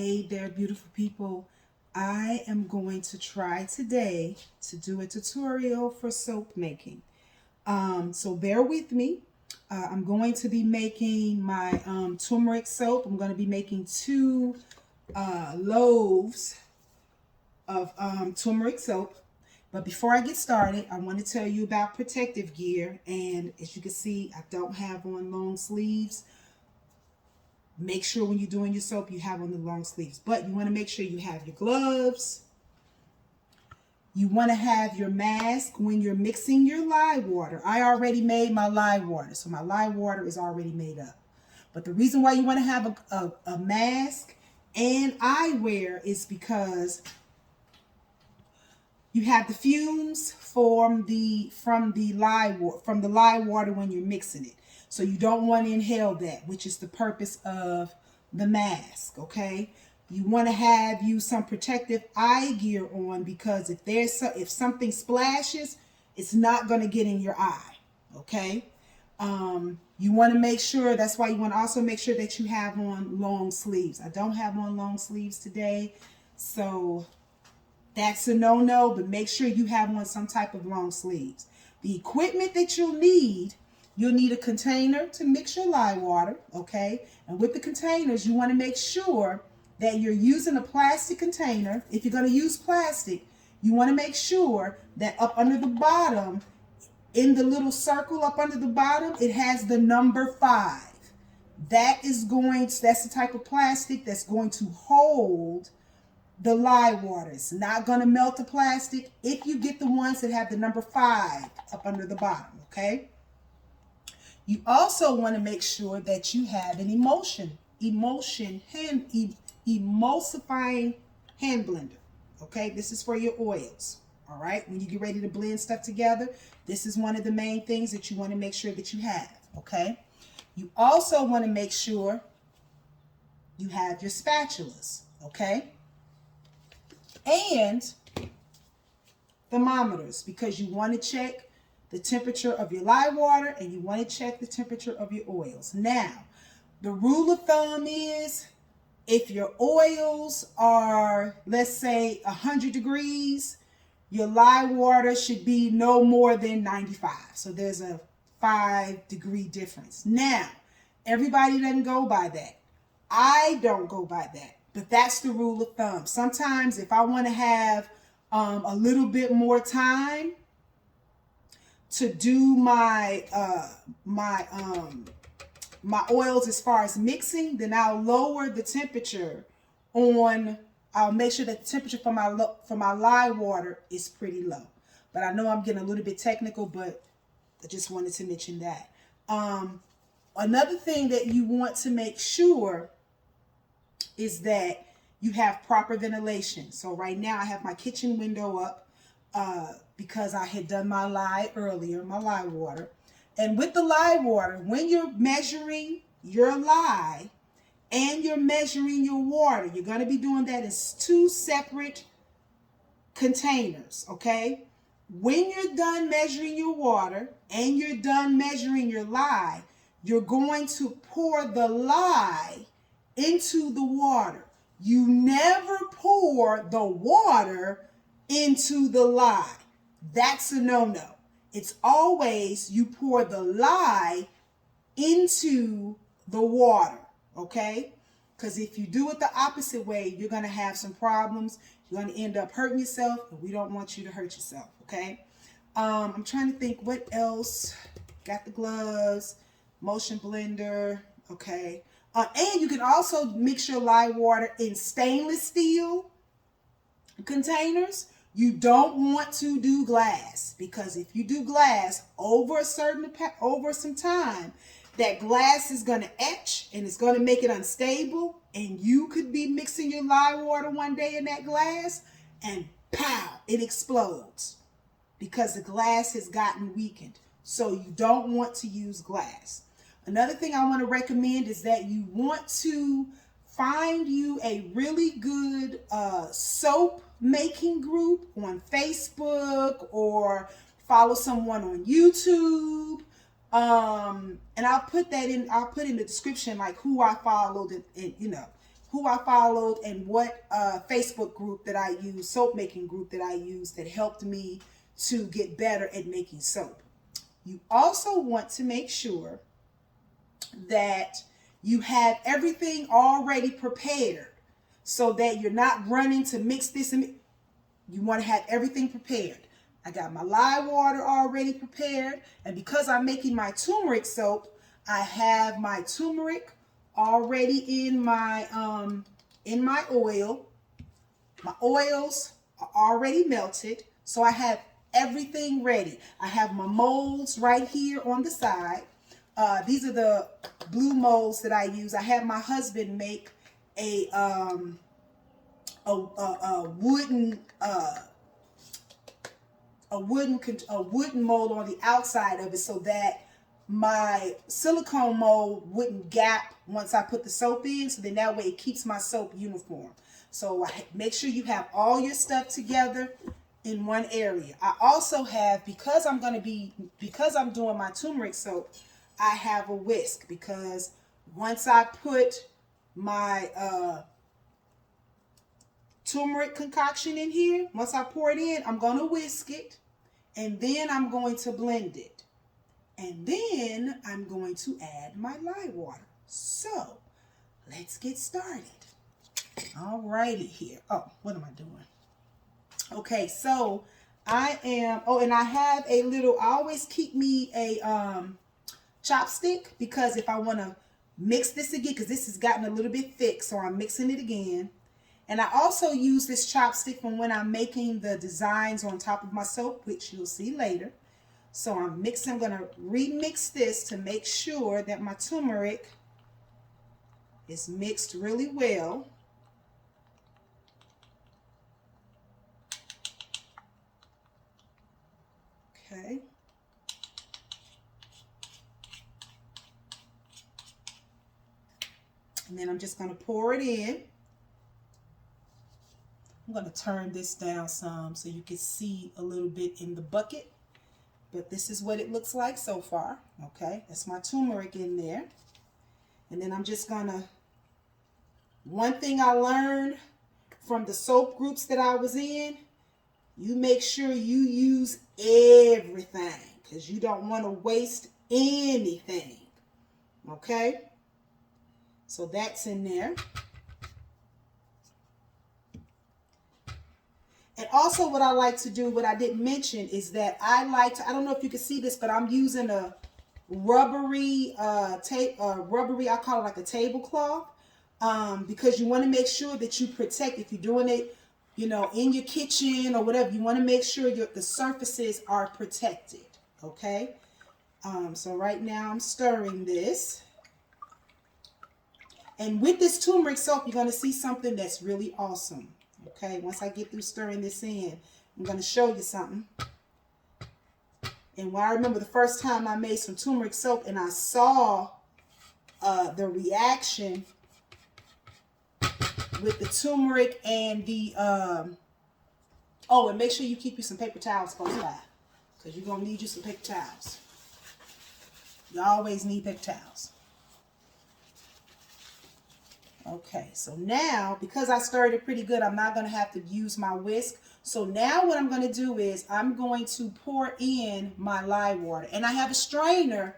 Hey there, beautiful people. I am going to try today to do a tutorial for soap making. So bear with me. I'm going to be making my turmeric soap. I'm going to be making two loaves of turmeric soap. But before I get started, I want to tell you about protective gear. And as you can see, I don't have on long sleeves. Make sure when you're doing your soap, you have on the long sleeves. But you want to make sure you have your gloves. You want to have your mask when you're mixing your lye water. I already made my lye water, so my lye water is already made up. But the reason why you want to have a mask and eyewear is because you have the fumes from the lye water when you're mixing it. So you don't want to inhale that, which is the purpose of the mask, okay? You want to have some protective eye gear on because if something splashes, it's not going to get in your eye, okay? You want to make sure, that's why you want to also make sure that you have on long sleeves. I don't have on long sleeves today, so that's a no-no, but make sure you have on some type of long sleeves. The equipment that you'll need a container to mix your lye water, okay? And with the containers, you want to make sure that you're using a plastic container. If you're going to use plastic, you want to make sure that up under the bottom, in the little circle up under the bottom, it has the number 5. That's the type of plastic that's going to hold the lye water. It's not going to melt the plastic if you get the ones that have the number 5 up under the bottom, okay? You also want to make sure that you have an emulsifying hand blender, okay? This is for your oils, all right? When you get ready to blend stuff together, this is one of the main things that you want to make sure that you have, okay? You also want to make sure you have your spatulas, okay? And thermometers, because you want to check the temperature of your lye water and you want to check the temperature of your oils. Now, the rule of thumb is if your oils are, let's say, 100 degrees, your lye water should be no more than 95. So there's a 5-degree difference. Now, everybody doesn't go by that. I don't go by that, but that's the rule of thumb. Sometimes if I want to have a little bit more time to do my oils as far as mixing, then I'll lower the temperature I'll make sure that the temperature for my lye water is pretty low. But I know I'm getting a little bit technical, but I just wanted to mention that. Another thing that you want to make sure is that you have proper ventilation. So right now I have my kitchen window up because I had done my lye earlier, my lye water. And with the lye water, when you're measuring your lye and you're measuring your water, you're going to be doing that as 2 separate containers, okay? When you're done measuring your water and you're done measuring your lye, you're going to pour the lye into the water. You never pour the water into the lye. That's a no-no. It's always you pour the lye into the water, okay? Because if you do it the opposite way, you're going to have some problems. You're going to end up hurting yourself, and we don't want you to hurt yourself, okay? I'm trying to think what else. Got the gloves, motion blender, okay? And you can also mix your lye water in stainless steel containers. You don't want to do glass, because if you do glass over some time, that glass is going to etch and it's going to make it unstable, and you could be mixing your lye water one day in that glass and pow, it explodes because the glass has gotten weakened. So you don't want to use glass. Another thing I want to recommend is that you want to find you a really good soap making group on Facebook, or follow someone on YouTube. And I'll put in the description like who I followed and who I followed and what Facebook group that I use, soap making group that I use that helped me to get better at making soap. You also want to make sure that you have everything already prepared so that you're not running to mix this and you want to have everything prepared. I got my lye water already prepared, and because I'm making my turmeric soap, I have my turmeric already in my oil. My oils are already melted, so I have everything ready. I have my molds right here on the side. These are the blue molds that I use. I had my husband make a wooden mold on the outside of it so that my silicone mold wouldn't gap once I put the soap in, so then that way it keeps my soap uniform. So make sure you have all your stuff together in one area. I also have, because I'm doing my turmeric soap, I have a whisk, because once I put my turmeric concoction in here, once I pour it in, I'm going to whisk it, and then I'm going to blend it, and then I'm going to add my lye water. So let's get started. All righty here. Oh, what am I doing? Okay, so I am, and I have a little, I always keep me a chopstick, because if I want to mix this again, because this has gotten a little bit thick, so I'm mixing it again. And I also use this chopstick from when I'm making the designs on top of my soap, which you'll see later. So I'm going to remix this to make sure that my turmeric is mixed really well. Okay. And then I'm just going to pour it in. I'm going to turn this down some so you can see a little bit in the bucket. But this is what it looks like so far. Okay, that's my turmeric in there. And then I'm just going to, one thing I learned from the soap groups that I was in, you make sure you use everything, because you don't want to waste anything. Okay, so that's in there. And also what I like to do, what I didn't mention, is that I don't know if you can see this, but I'm using a rubbery, I call it like a tablecloth, because you want to make sure that you protect, if you're doing it, in your kitchen or whatever, you want to make sure the surfaces are protected, okay? So right now I'm stirring this. And with this turmeric soap, you're going to see something that's really awesome. Okay, once I get through stirring this in, I'm going to show you something. And when I remember the first time I made some turmeric soap and I saw the reaction with the turmeric and the, and make sure you keep you some paper towels close by, because you're going to need you some paper towels. You always need paper towels. Okay, so now, because I stirred it pretty good, I'm not going to have to use my whisk. So now what I'm going to do is I'm going to pour in my lye water. And I have a strainer.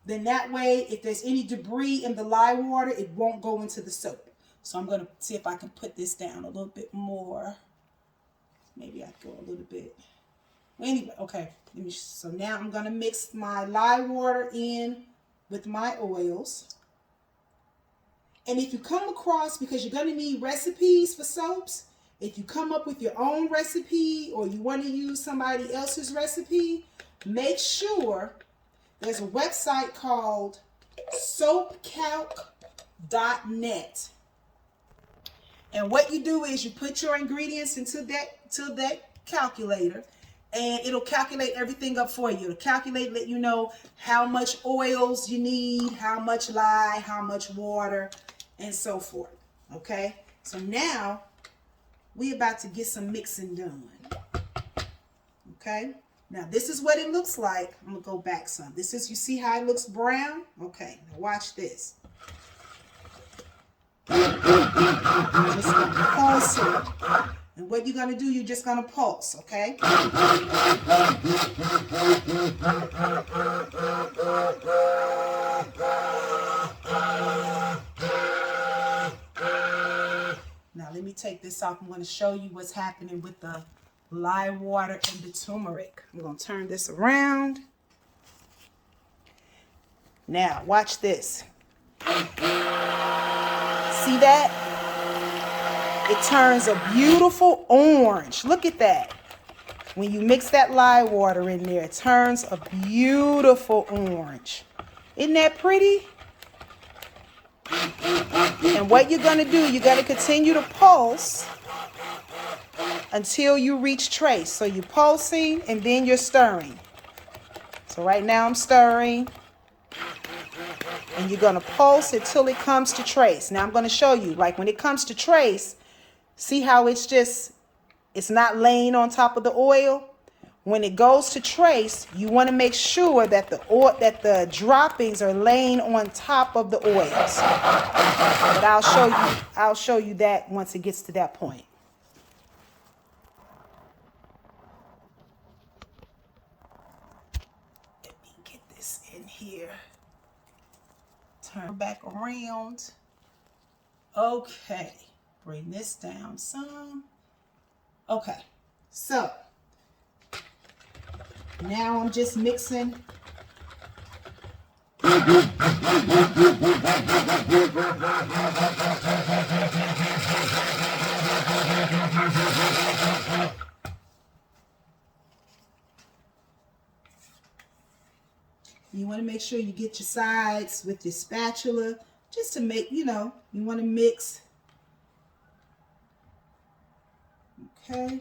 Then that way, if there's any debris in the lye water, it won't go into the soap. So I'm going to see if I can put this down a little bit more. Maybe I go a little bit. Anyway, okay. So now I'm going to mix my lye water in with my oils. And if you come across, because you're going to need recipes for soaps, if you come up with your own recipe or you want to use somebody else's recipe, make sure there's a website called soapcalc.net. And what you do is you put your ingredients into that calculator, and it'll calculate everything up for you. It'll calculate, let you know how much oils you need, how much lye, how much water, and so forth. Okay, so now we're about to get some mixing done. Okay, now this is what it looks like. I'm gonna go back some. You see how it looks brown? Okay, now watch this. You're just going to pulse it. And what you're going to do, you're just going to pulse, okay? Now let me take this off. I'm going to show you what's happening with the lye water and the turmeric. I'm going to turn this around. Now watch this. See that? It turns a beautiful orange. Look at that. When you mix that lye water in there, it turns a beautiful orange. Isn't that pretty? And what you're going to do, you're going to continue to pulse until you reach trace. So you're pulsing and then you're stirring. So right now I'm stirring. And you're going to pulse until it comes to trace. Now I'm going to show you, like when it comes to trace, see how it's not laying on top of the oil? When it goes to trace, you want to make sure that the droppings are laying on top of the oils. But I'll show you that once it gets to that point. Let me get this in here. Turn back around. Okay. Bring this down some. Okay. So now I'm just mixing. You want to make sure you get your sides with your spatula just to make, you want to mix. Okay.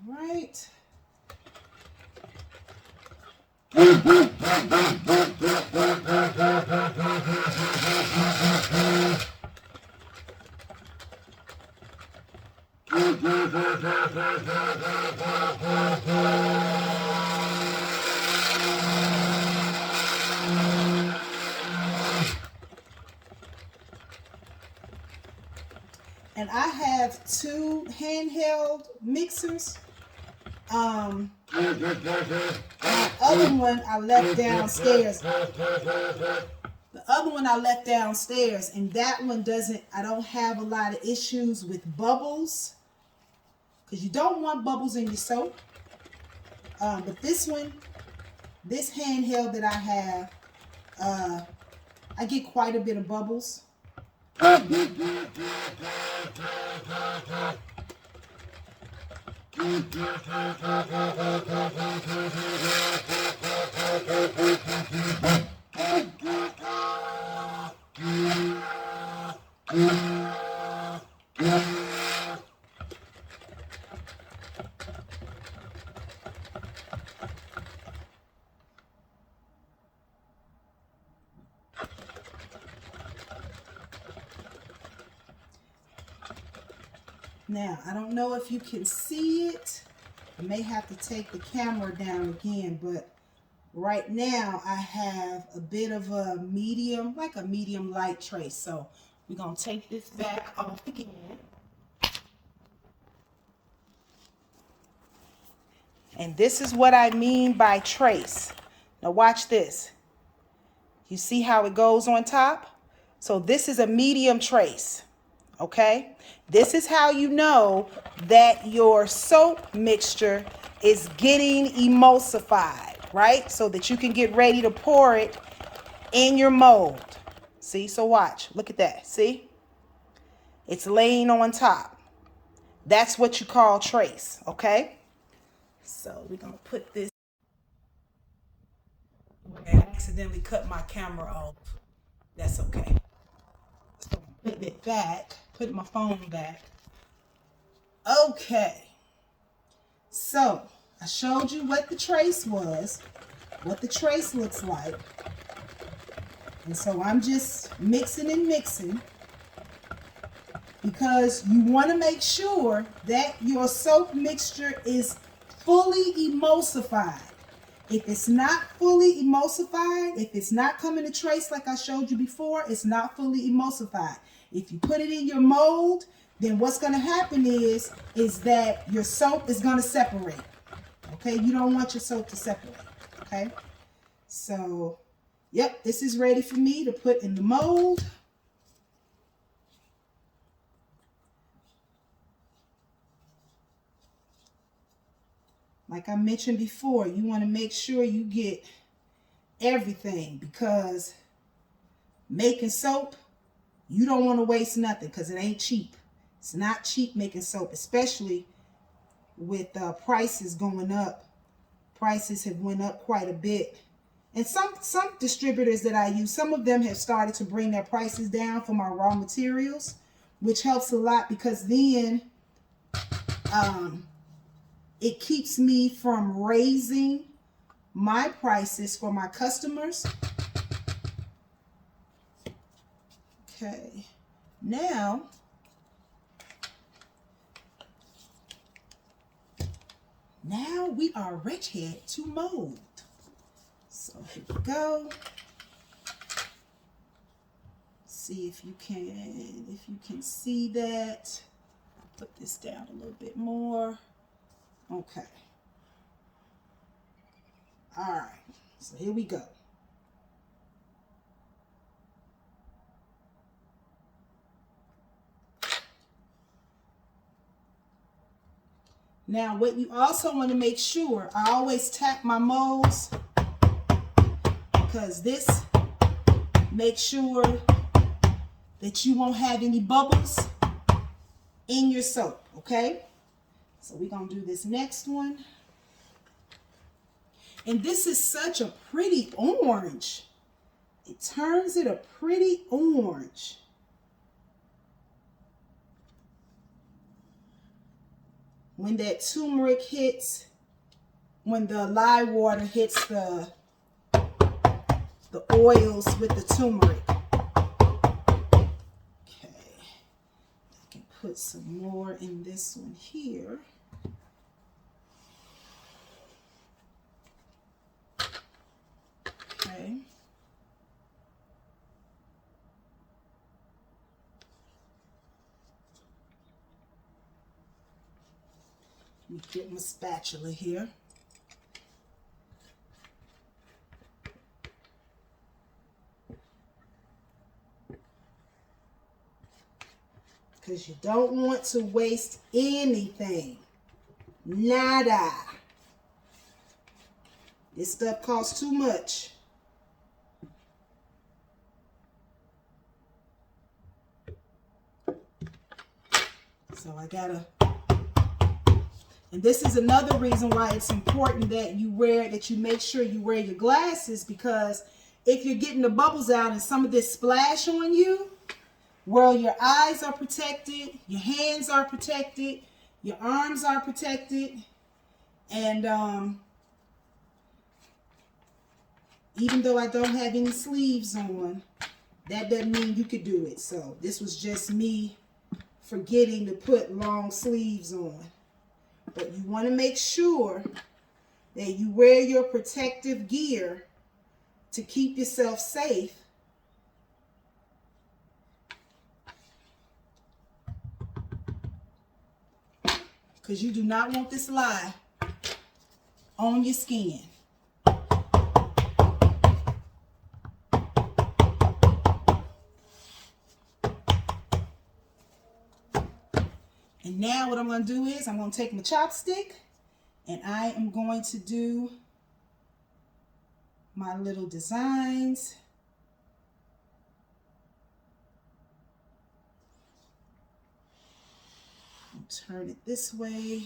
All right. And I have two handheld mixers. The other one I left downstairs. And that one I don't have a lot of issues with bubbles. Because you don't want bubbles in your soap. But this handheld that I have, I get quite a bit of bubbles. Now, I don't know if you can see it. I may have to take the camera down again, but right now I have a bit of a medium, like a medium light trace. So we're going to take this back off again. And this is what I mean by trace. Now watch this. You see how it goes on top? So this is a medium trace. Okay, this is how you know that your soap mixture is getting emulsified, right? So that you can get ready to pour it in your mold. See, so watch, look at that, see? It's laying on top. That's what you call trace, okay? So we're gonna put this. I accidentally cut my camera off. That's okay. So put it back. Put my phone back. Okay. So I showed you what the trace was, what the trace looks like. And so I'm just mixing and mixing. because you want to make sure that your soap mixture is fully emulsified. If it's not fully emulsified, if it's not coming to trace like I showed you before, it's not fully emulsified. If you put it in your mold, then what's going to happen is that your soap is going to separate. Okay, you don't want your soap to separate. Okay, so yep, this is ready for me to put in the mold. Like I mentioned before, you want to make sure you get everything, because making soap, you don't want to waste nothing, because it ain't cheap. It's not cheap making soap, especially with prices going up. Prices have went up quite a bit. And some distributors that I use, some of them have started to bring their prices down for my raw materials, which helps a lot, because then it keeps me from raising my prices for my customers. Okay, now we are ready to mold. So here we go. See if you can see that. Put this down a little bit more. Okay. All right. So here we go. Now, what you also want to make sure, I always tap my molds, because this makes sure that you won't have any bubbles in your soap, okay? So we're going to do this next one. And this is such a pretty orange. It turns it a pretty orange. When that turmeric hits, when the lye water hits the oils with the turmeric. Okay, I can put some more in this one here. Okay. Let me get my spatula here. Because you don't want to waste anything. Nada. This stuff costs too much. So I gotta, and this is another reason why it's important that you make sure you wear your glasses, because if you're getting the bubbles out and some of this splash on you, well, your eyes are protected, your hands are protected, your arms are protected, and even though I don't have any sleeves on, that doesn't mean you could do it. So this was just me forgetting to put long sleeves on. But you want to make sure that you wear your protective gear to keep yourself safe. Because you do not want this lye on your skin. And now what I'm going to do is I'm going to take my chopstick and I am going to do my little designs. I'll turn it this way.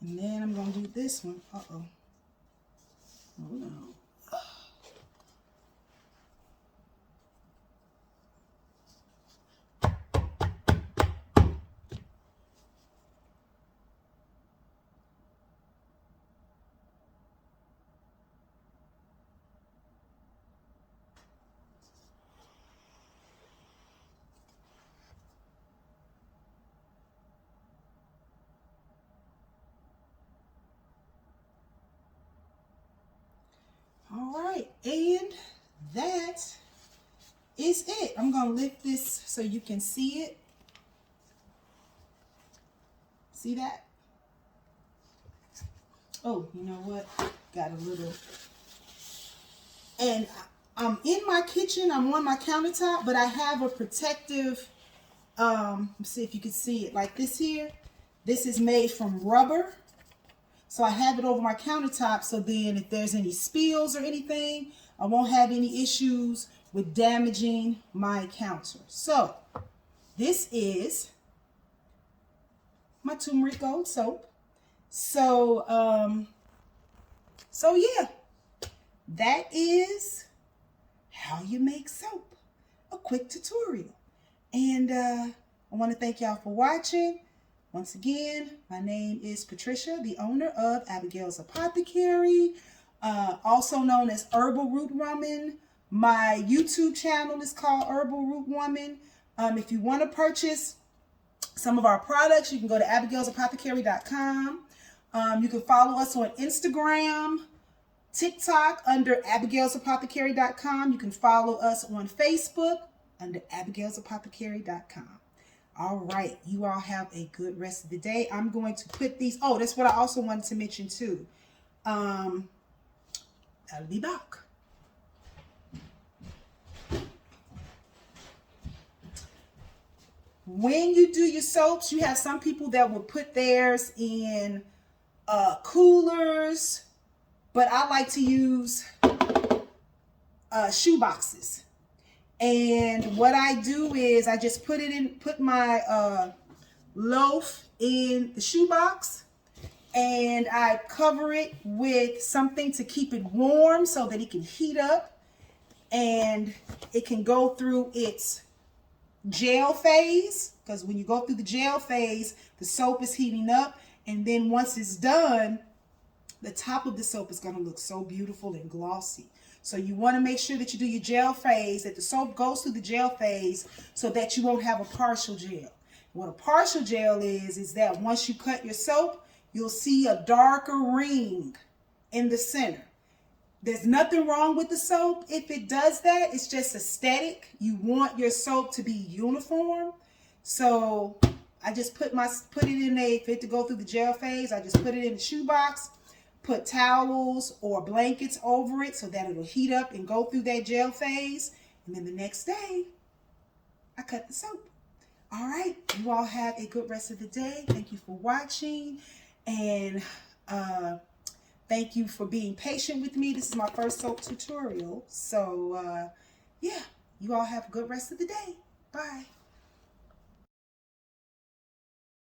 And then I'm going to do this one. Uh-oh. Oh, no. All right, and that is it. I'm going to lift this so you can see it. See that? Oh, you know what? Got a little. And I'm in my kitchen. I'm on my countertop, but I have a protective, let's see if you can see it, like this here. This is made from rubber. So I have it over my countertop, so then if there's any spills or anything, I won't have any issues with damaging my counter. So this is my Turmeric Gold Soap. So, yeah, that is how you make soap. A quick tutorial. And I want to thank y'all for watching. Once again, my name is Patricia, the owner of Abigail's Apothecary, also known as Herbal Root Woman. My YouTube channel is called Herbal Root Woman. If you want to purchase some of our products, you can go to Abigailsapothecary.com. You can follow us on Instagram, TikTok under Abigailsapothecary.com. You can follow us on Facebook under Abigailsapothecary.com. All right, you all have a good rest of the day. I'm going to put these. Oh, that's what I also wanted to mention too. I'll be back. When you do your soaps, you have some people that will put theirs in coolers, but I like to use shoe boxes. And what I do is I just put my loaf in the shoebox, and I cover it with something to keep it warm so that it can heat up and it can go through its gel phase, because when you go through the gel phase, the soap is heating up, and then once it's done, the top of the soap is going to look so beautiful and glossy. So you want to make sure that you do your gel phase, that the soap goes through the gel phase so that you won't have a partial gel. What a partial gel is that once you cut your soap, you'll see a darker ring in the center. There's nothing wrong with the soap if it does that. It's just aesthetic. You want your soap to be uniform. So I just put it in for it to go through the gel phase. I just put it in the shoebox, put towels or blankets over it so that it'll heat up and go through that gel phase. And then the next day, I cut the soap. All right, you all have a good rest of the day. Thank you for watching. And thank you for being patient with me. This is my first soap tutorial. So, yeah, you all have a good rest of the day. Bye.